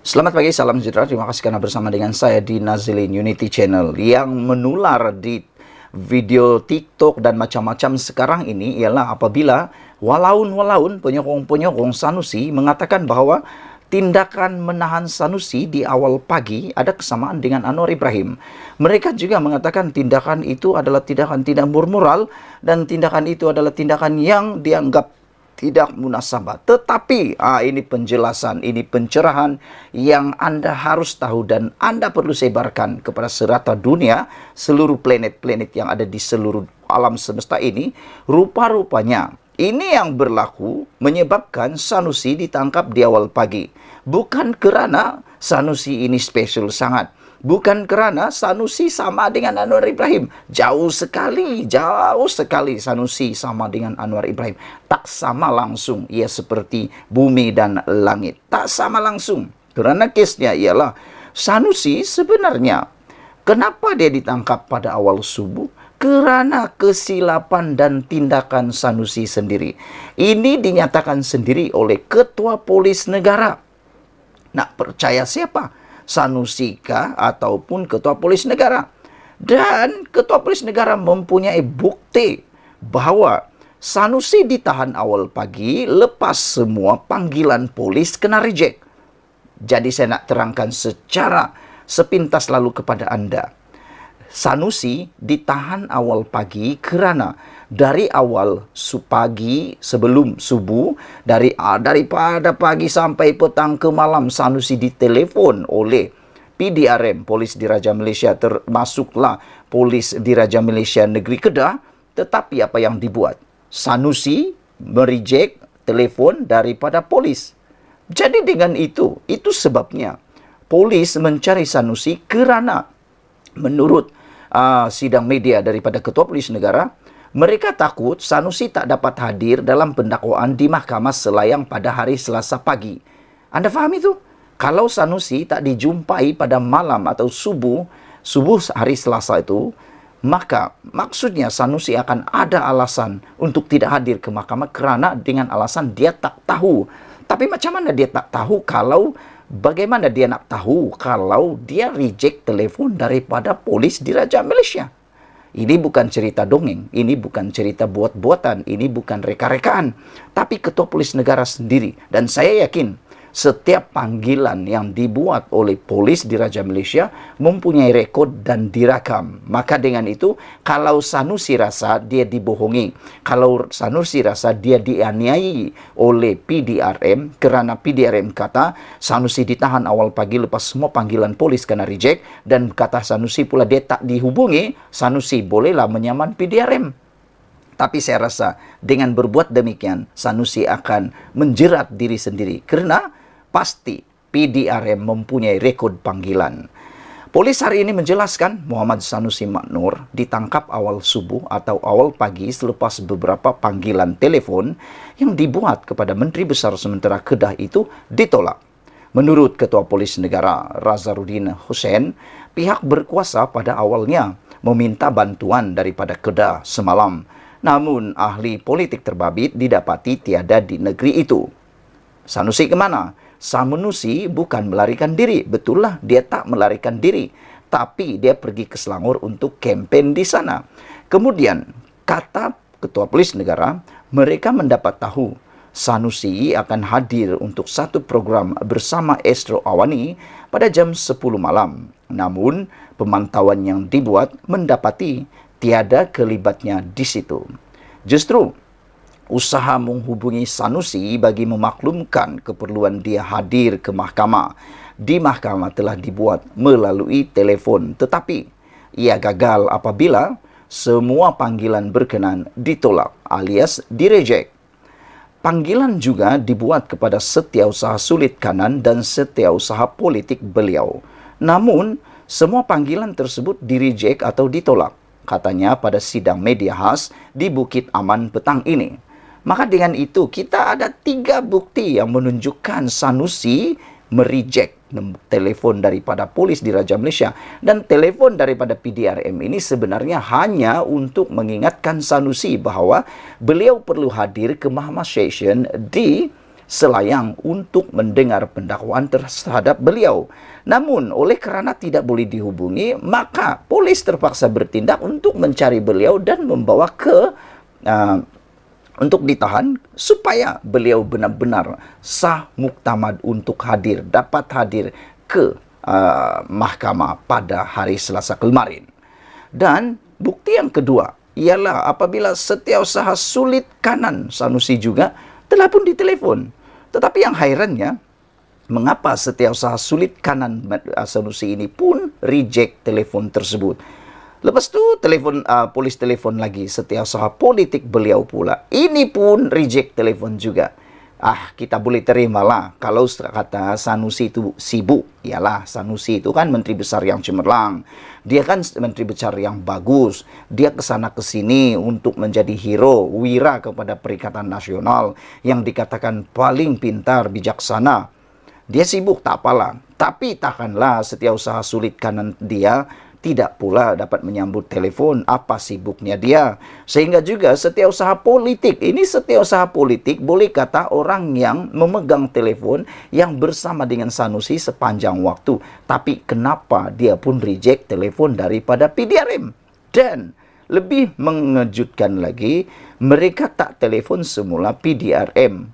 Selamat pagi, salam sejahtera. Terima kasih karena bersama dengan saya di Nazilin Unity Channel. Yang menular di video TikTok dan macam-macam sekarang ini ialah apabila walaun penyokong-penyokong Sanusi mengatakan bahwa tindakan menahan Sanusi di awal pagi ada kesamaan dengan Anwar Ibrahim. Mereka juga mengatakan tindakan itu adalah tindakan tidak moral dan tindakan itu adalah tindakan yang dianggap tidak munasabah. Tetapi ini penjelasan, ini pencerahan yang Anda harus tahu dan Anda perlu sebarkan kepada serata dunia, seluruh planet-planet yang ada di seluruh alam semesta ini. Rupa-rupanya ini yang berlaku menyebabkan Sanusi ditangkap di awal pagi. Bukan kerana Sanusi ini spesial sangat. Bukan kerana Sanusi sama dengan Anwar Ibrahim. Jauh sekali Sanusi sama dengan Anwar Ibrahim. Tak sama langsung. Ia seperti bumi dan langit. Tak sama langsung. Kerana kesnya ialah Sanusi sebenarnya kenapa dia ditangkap pada awal subuh? Kerana kesilapan dan tindakan Sanusi sendiri. Ini dinyatakan sendiri oleh Ketua Polis Negara. Nak percaya siapa? Sanusi kah ataupun Ketua Polis Negara? Dan Ketua Polis Negara mempunyai bukti bahawa Sanusi ditahan awal pagi lepas semua panggilan polis kena reject. Jadi saya nak terangkan secara sepintas lalu kepada anda. Sanusi ditahan awal pagi kerana dari awal pagi sebelum subuh, daripada pagi sampai petang ke malam, Sanusi ditelepon oleh PDRM, Polis Diraja Malaysia, termasuklah Polis Diraja Malaysia Negeri Kedah. Tetapi apa yang dibuat? Sanusi mereject telefon daripada polis. Jadi dengan itu sebabnya polis mencari Sanusi kerana menurut sidang media daripada Ketua Polis Negara, mereka takut Sanusi tak dapat hadir dalam pendakwaan di mahkamah selayang pada hari Selasa pagi. Anda faham itu? Kalau Sanusi tak dijumpai pada malam atau subuh hari Selasa itu, maka maksudnya Sanusi akan ada alasan untuk tidak hadir ke mahkamah kerana dengan alasan dia tak tahu. Tapi macam mana dia tak tahu bagaimana dia nak tahu kalau dia reject telefon daripada Polis Diraja Malaysia? Ini bukan cerita dongeng, ini bukan cerita buat-buatan, ini bukan reka-rekaan. Tapi Ketua Polis Negara sendiri. Dan saya yakin setiap panggilan yang dibuat oleh Polis Diraja Malaysia mempunyai rekod dan direkam. Maka dengan itu, kalau Sanusi rasa dia dibohongi, kalau Sanusi rasa dia dianiai oleh PDRM, kerana PDRM kata Sanusi ditahan awal pagi lepas semua panggilan polis kena reject, dan kata Sanusi pula dia tak dihubungi, Sanusi bolehlah menyaman PDRM. Tapi saya rasa dengan berbuat demikian, Sanusi akan menjerat diri sendiri. Kerana pasti PDRM mempunyai rekod panggilan. Polis hari ini menjelaskan Muhammad Sanusi Maknur ditangkap awal subuh atau awal pagi selepas beberapa panggilan telefon yang dibuat kepada Menteri Besar Sementara Kedah itu ditolak. Menurut Ketua Polis Negara Razarudin Hussein, pihak berkuasa pada awalnya meminta bantuan daripada Kedah semalam. Namun ahli politik terbabit didapati tiada di negeri itu. Sanusi ke mana? Sanusi bukan melarikan diri. Betullah dia tak melarikan diri. Tapi dia pergi ke Selangor untuk kempen di sana. Kemudian, kata Ketua Polis Negara, mereka mendapat tahu Sanusi akan hadir untuk satu program bersama Astro Awani pada jam 10 malam. Namun, pemantauan yang dibuat mendapati tiada kelibatnya di situ. Justru, usaha menghubungi Sanusi bagi memaklumkan keperluan dia hadir ke mahkamah. Di mahkamah telah dibuat melalui telefon. Tetapi, ia gagal apabila semua panggilan berkenan ditolak alias direject. Panggilan juga dibuat kepada Setiausaha Sulit Kanan dan Setiausaha Politik beliau. Namun, semua panggilan tersebut direject atau ditolak. Katanya pada sidang media khas di Bukit Aman petang ini. Maka dengan itu, kita ada 3 bukti yang menunjukkan Sanusi mereject telefon daripada Polis Diraja Malaysia. Dan telefon daripada PDRM ini sebenarnya hanya untuk mengingatkan Sanusi bahawa beliau perlu hadir ke Mahkamah Session di selayang untuk mendengar pendakwaan terhadap beliau. Namun, oleh kerana tidak boleh dihubungi, maka polis terpaksa bertindak untuk mencari beliau dan membawa ke untuk ditahan supaya beliau benar-benar sah muktamad untuk dapat hadir ke mahkamah pada hari Selasa kemarin. Dan bukti yang kedua ialah apabila Setiausaha Sulit Kanan Sanusi juga telah pun ditelepon. Tetapi yang hairannya, mengapa Setiausaha Sulit Kanan Sanusi ini pun reject telefon tersebut. Lepas tu polis telefon lagi Setiausaha Politik beliau pula. Ini pun reject telefon juga. Kita boleh terimalah kalau kata Sanusi itu sibuk. Ialah Sanusi itu kan menteri besar yang cemerlang. Dia kan menteri besar yang bagus. Dia kesana kesini untuk menjadi hero, wira kepada Perikatan Nasional yang dikatakan paling pintar, bijaksana. Dia sibuk, tak apalah. Tapi takkanlah Setiausaha Sulit Kanan dia tidak pula dapat menyambut telefon. Apa sibuknya dia? Sehingga juga Setiausaha Politik. Ini Setiausaha Politik boleh kata orang yang memegang telefon yang bersama dengan Sanusi sepanjang waktu. Tapi kenapa dia pun reject telefon daripada PDRM? Dan lebih mengejutkan lagi, mereka tak telefon semula PDRM.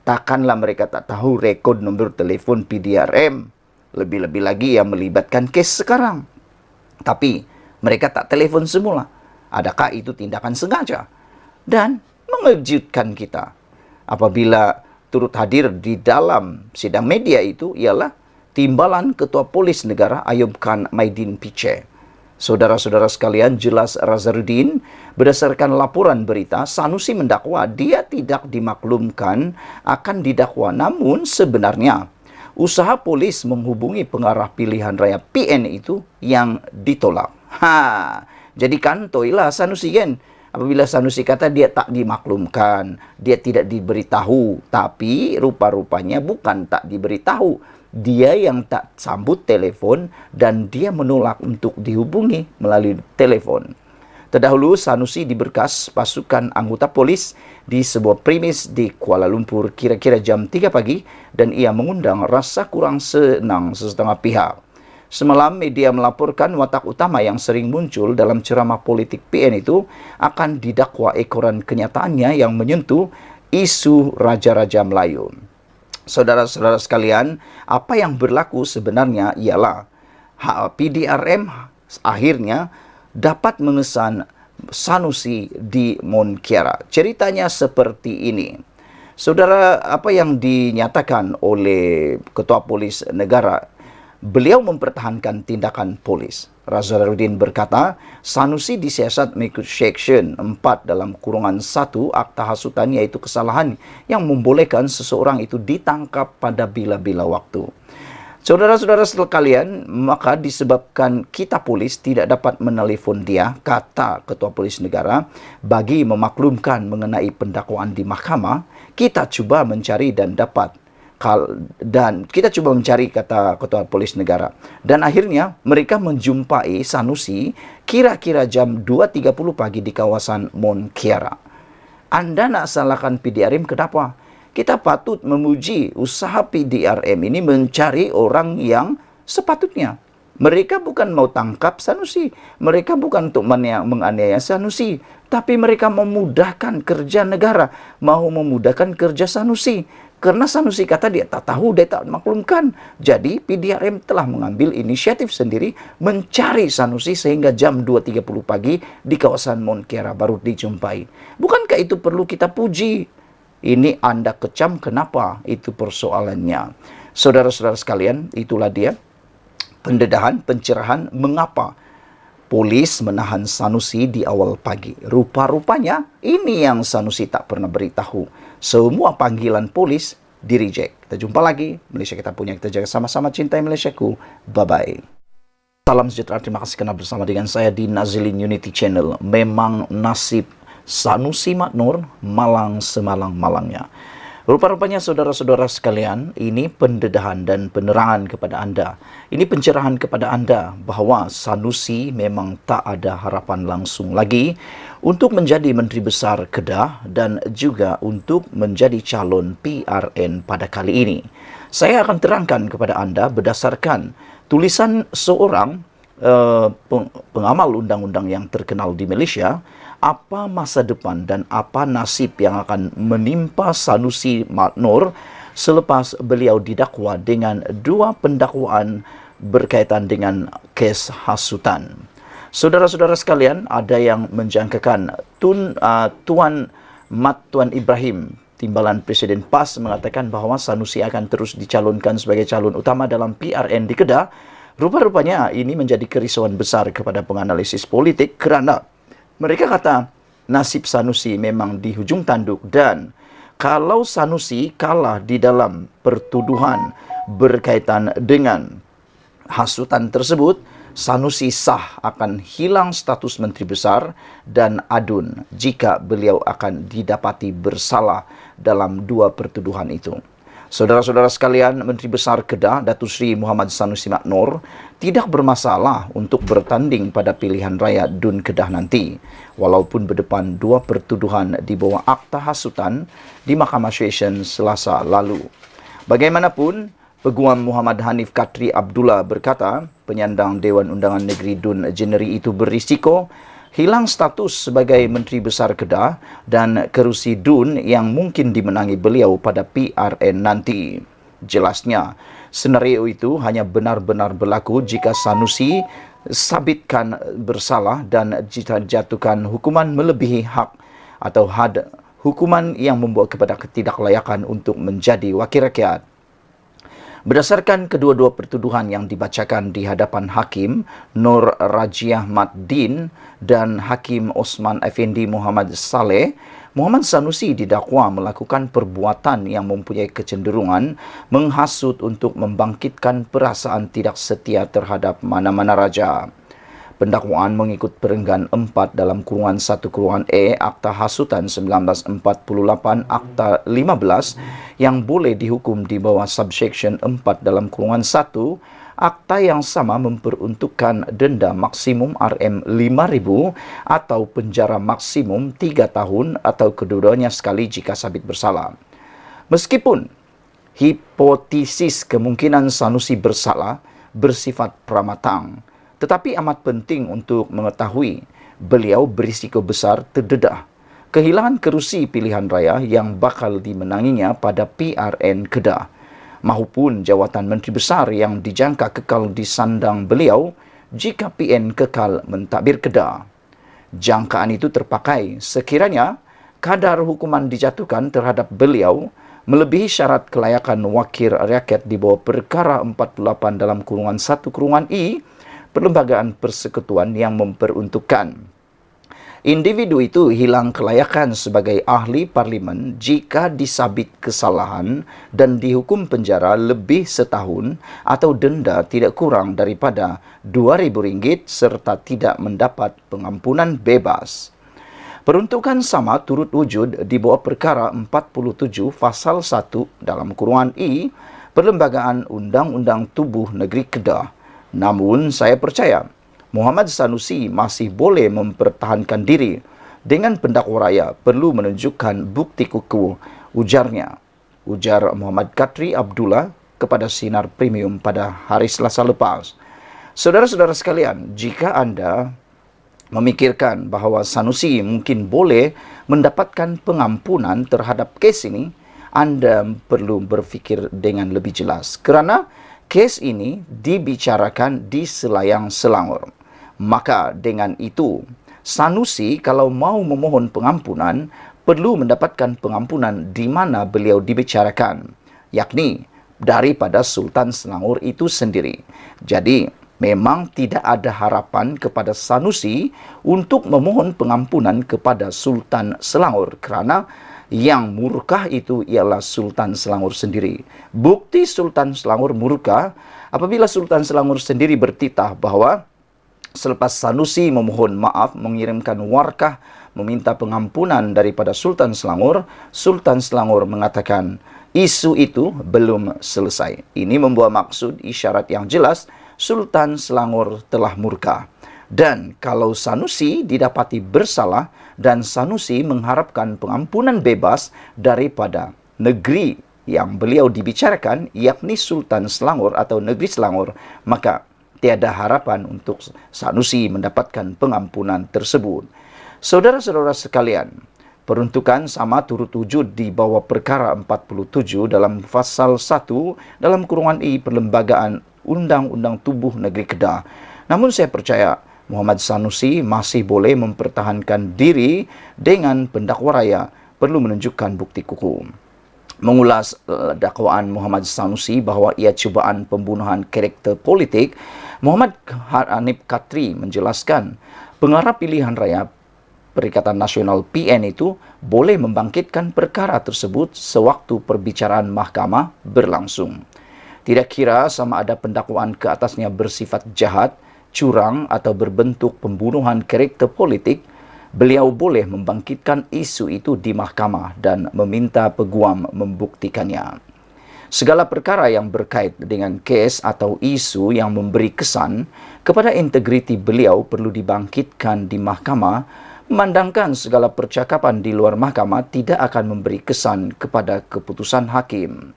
Takkanlah mereka tak tahu rekod nombor telefon PDRM. Lebih-lebih lagi yang melibatkan kes sekarang. Tapi mereka tak telefon semula. Adakah itu tindakan sengaja? Dan mengejutkan kita apabila turut hadir di dalam sidang media itu ialah timbalan Ketua Polis Negara Ayub Khan Maidin Piche. Saudara-saudara sekalian, jelas Razarudin berdasarkan laporan berita Sanusi mendakwa dia tidak dimaklumkan akan didakwa, namun sebenarnya usaha polis menghubungi pengarah pilihan raya PN itu yang ditolak. Jadi kantoilah Sanusi kan. Apabila Sanusi kata dia tak dimaklumkan, dia tidak diberitahu. Tapi rupa-rupanya bukan tak diberitahu. Dia yang tak sambut telefon dan dia menolak untuk dihubungi melalui telefon. Terdahulu Sanusi diberkas pasukan anggota polis di sebuah premis di Kuala Lumpur kira-kira jam 3 pagi dan ia mengundang rasa kurang senang sesetengah pihak. Semalam media melaporkan watak utama yang sering muncul dalam ceramah politik PN itu akan didakwa ekoran kenyataannya yang menyentuh isu Raja-Raja Melayu. Saudara-saudara sekalian, apa yang berlaku sebenarnya ialah PDRM akhirnya dapat mengesan Sanusi di Monkiara. Ceritanya seperti ini. Saudara, apa yang dinyatakan oleh Ketua Polis Negara, beliau mempertahankan tindakan polis. Razarudin berkata, Sanusi disiasat mengikut Section 4 dalam kurungan 1 Akta Hasutan, yaitu kesalahan yang membolehkan seseorang itu ditangkap pada bila-bila waktu. Saudara-saudara sekalian, maka disebabkan kita polis tidak dapat menelpon dia, kata Ketua Polis Negara, bagi memaklumkan mengenai pendakwaan di mahkamah, kita cuba mencari dan dapat. Kita cuba mencari, kata Ketua Polis Negara. Dan akhirnya mereka menjumpai Sanusi kira-kira jam 2.30 pagi di kawasan Monkiara. Anda nak salahkan PDRM kenapa? Kita patut memuji usaha PDRM ini mencari orang yang sepatutnya. Mereka bukan mau tangkap Sanusi. Mereka bukan untuk menganiaya Sanusi. Tapi mereka memudahkan kerja negara. Mau memudahkan kerja Sanusi. Karena Sanusi kata dia tak tahu, dia tak maklumkan. Jadi PDRM telah mengambil inisiatif sendiri mencari Sanusi sehingga jam 2.30 pagi di kawasan Monkiara baru dijumpai. Bukankah itu perlu kita puji? Ini Anda kecam, kenapa? Itu persoalannya. Saudara-saudara sekalian, itulah dia pendedahan, pencerahan mengapa polis menahan Sanusi di awal pagi. Rupa-rupanya ini yang Sanusi tak pernah beritahu. Semua panggilan polis di-reject. Kita jumpa lagi. Malaysia kita punya, kita jaga sama-sama, cintai Malaysiaku. Bye-bye. Salam sejahtera, terima kasih kerana bersama dengan saya di Nazilin Unity Channel. Memang nasib Sanusi Maknur malang semalang-malangnya. Rupa-rupanya saudara-saudara sekalian, ini pendedahan dan penerangan kepada Anda. Ini pencerahan kepada Anda bahawa Sanusi memang tak ada harapan langsung lagi untuk menjadi Menteri Besar Kedah dan juga untuk menjadi calon PRN pada kali ini. Saya akan terangkan kepada Anda berdasarkan tulisan seorang pengamal undang-undang yang terkenal di Malaysia, apa masa depan dan apa nasib yang akan menimpa Sanusi Maknor selepas beliau didakwa dengan 2 pendakwaan berkaitan dengan kes hasutan. Saudara-saudara sekalian, ada yang menjangkakan Tuan Mat Tuan Ibrahim, Timbalan Presiden PAS, mengatakan bahawa Sanusi akan terus dicalonkan sebagai calon utama dalam PRN di Kedah. Rupa-rupanya ini menjadi kerisauan besar kepada penganalisis politik kerana mereka kata nasib Sanusi memang di hujung tanduk dan kalau Sanusi kalah di dalam pertuduhan berkaitan dengan hasutan tersebut, Sanusi sah akan hilang status Menteri Besar dan adun jika beliau akan didapati bersalah dalam 2 pertuduhan itu. Saudara-saudara sekalian, Menteri Besar Kedah, Datuk Seri Muhammad Sanusi Maknor, tidak bermasalah untuk bertanding pada pilihan raya DUN Kedah nanti, walaupun berdepan 2 pertuduhan di bawah akta hasutan di Mahkamah Session Selasa lalu. Bagaimanapun, Peguam Muhammad Hanif Katri Abdullah berkata, penyandang Dewan Undangan Negeri DUN Jeneri itu berisiko hilang status sebagai Menteri Besar Kedah dan kerusi DUN yang mungkin dimenangi beliau pada PRN nanti. Jelasnya, senario itu hanya benar-benar berlaku jika Sanusi sabitkan bersalah dan dijatuhkan hukuman melebihi hak atau had hukuman yang membawa kepada ketidaklayakan untuk menjadi wakil rakyat. Berdasarkan kedua-dua pertuduhan yang dibacakan di hadapan Hakim Nur Rajiah Mat Din dan Hakim Osman Effendi Muhammad Saleh, Muhammad Sanusi didakwa melakukan perbuatan yang mempunyai kecenderungan menghasut untuk membangkitkan perasaan tidak setia terhadap mana-mana raja. Pendakwaan mengikut perenggan 4 dalam kurungan 1 kurungan E Akta Hasutan 1948 Akta 15 yang boleh dihukum di bawah subsection 4 dalam kurungan 1. Akta yang sama memperuntukkan denda maksimum RM5,000 atau penjara maksimum 3 tahun atau kedua-duanya sekali jika sabit bersalah. Meskipun hipotesis kemungkinan Sanusi bersalah bersifat pramatang, tetapi amat penting untuk mengetahui beliau berisiko besar terdedah kehilangan kerusi pilihan raya yang bakal dimenanginya pada PRN Kedah maupun jawatan Menteri Besar yang dijangka kekal disandang beliau jika PN kekal mentadbir Kedah. Jangkaan itu terpakai sekiranya kadar hukuman dijatuhkan terhadap beliau melebihi syarat kelayakan wakil rakyat di bawah perkara 48 dalam kurungan 1 kurungan I Perlembagaan Persekutuan yang memperuntukkan individu itu hilang kelayakan sebagai ahli parlimen jika disabit kesalahan dan dihukum penjara lebih setahun atau denda tidak kurang daripada RM2,000 serta tidak mendapat pengampunan bebas. Peruntukan sama turut wujud di bawah perkara 47 pasal 1 dalam kurungan I Perlembagaan Undang-Undang Tubuh Negeri Kedah. Namun, saya percaya Muhammad Sanusi masih boleh mempertahankan diri dengan pendakwa raya perlu menunjukkan bukti kukuh, ujarnya. Ujar Muhammad Katri Abdullah kepada Sinar Premium pada hari Selasa lepas. Saudara-saudara sekalian, jika Anda memikirkan bahawa Sanusi mungkin boleh mendapatkan pengampunan terhadap kes ini, Anda perlu berfikir dengan lebih jelas kerana kes ini dibicarakan di selayang Selangor. Maka dengan itu, Sanusi kalau mau memohon pengampunan, perlu mendapatkan pengampunan di mana beliau dibicarakan, yakni daripada Sultan Selangor itu sendiri. Jadi, memang tidak ada harapan kepada Sanusi untuk memohon pengampunan kepada Sultan Selangor kerana yang murkah itu ialah Sultan Selangor sendiri. Bukti Sultan Selangor murka apabila Sultan Selangor sendiri bertitah bahawa selepas Sanusi memohon maaf mengirimkan warkah meminta pengampunan daripada Sultan Selangor, Sultan Selangor mengatakan isu itu belum selesai. Ini membawa maksud isyarat yang jelas Sultan Selangor telah murka. Dan kalau Sanusi didapati bersalah dan Sanusi mengharapkan pengampunan bebas daripada negeri yang beliau dibicarakan, yakni Sultan Selangor atau negeri Selangor, maka tiada harapan untuk Sanusi mendapatkan pengampunan tersebut. Saudara-saudara sekalian, peruntukan sama turut wujud di bawah perkara 47 dalam pasal 1 dalam kurungan I Perlembagaan Undang-Undang Tubuh Negeri Kedah. Namun saya percaya Muhammad Sanusi masih boleh mempertahankan diri dengan pendakwa raya perlu menunjukkan bukti kukuh. Mengulas dakwaan Muhammad Sanusi bahawa ia cubaan pembunuhan karakter politik, Muhammad Hanif Katri menjelaskan pengarah pilihan raya Perikatan Nasional PN itu boleh membangkitkan perkara tersebut sewaktu perbicaraan mahkamah berlangsung. Tidak kira sama ada pendakwaan ke atasnya bersifat jahat, curang atau berbentuk pembunuhan karakter politik, beliau boleh membangkitkan isu itu di mahkamah dan meminta peguam membuktikannya. Segala perkara yang berkait dengan kes atau isu yang memberi kesan kepada integriti beliau perlu dibangkitkan di mahkamah, memandangkan segala percakapan di luar mahkamah tidak akan memberi kesan kepada keputusan hakim.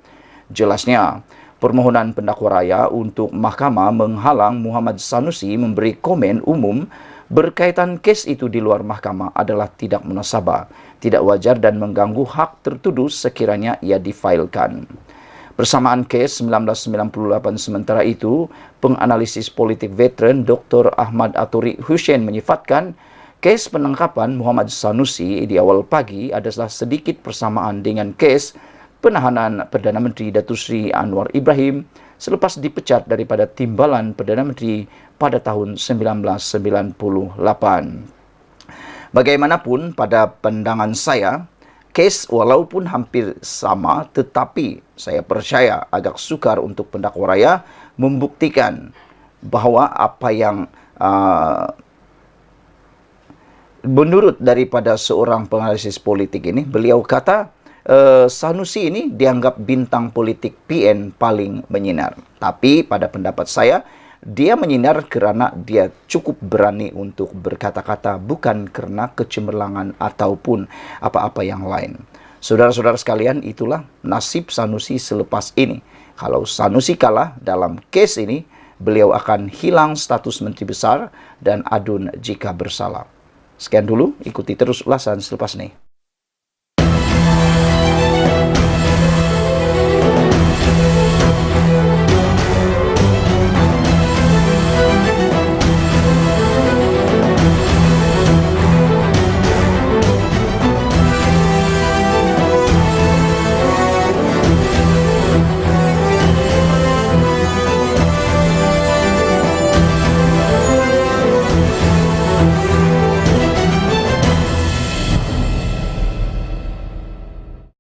Jelasnya, permohonan pendakwa raya untuk mahkamah menghalang Muhammad Sanusi memberi komen umum berkaitan kes itu di luar mahkamah adalah tidak munasabah, tidak wajar dan mengganggu hak tertuduh sekiranya ia difailkan. Bersamaan kes 1998 sementara itu, penganalisis politik veteran Dr. Ahmad Aturi Hussein menyifatkan kes penangkapan Muhammad Sanusi di awal pagi adalah sedikit persamaan dengan kes penahanan Perdana Menteri Datuk Seri Anwar Ibrahim selepas dipecat daripada timbalan Perdana Menteri pada tahun 1998. Bagaimanapun, pada pandangan saya, kes walaupun hampir sama, tetapi saya percaya agak sukar untuk pendakwa raya membuktikan bahawa apa yang menurut daripada seorang penganalisis politik ini, beliau kata Sanusi ini dianggap bintang politik PN paling menyinar. Tapi pada pendapat saya, dia menyinar kerana dia cukup berani untuk berkata-kata, bukan kerana kecemerlangan ataupun apa-apa yang lain. Saudara-saudara sekalian, itulah nasib Sanusi selepas ini. Kalau Sanusi kalah dalam kes ini, beliau akan hilang status Menteri Besar dan adun jika bersalah. Sekian dulu, ikuti terus ulasan selepas ini.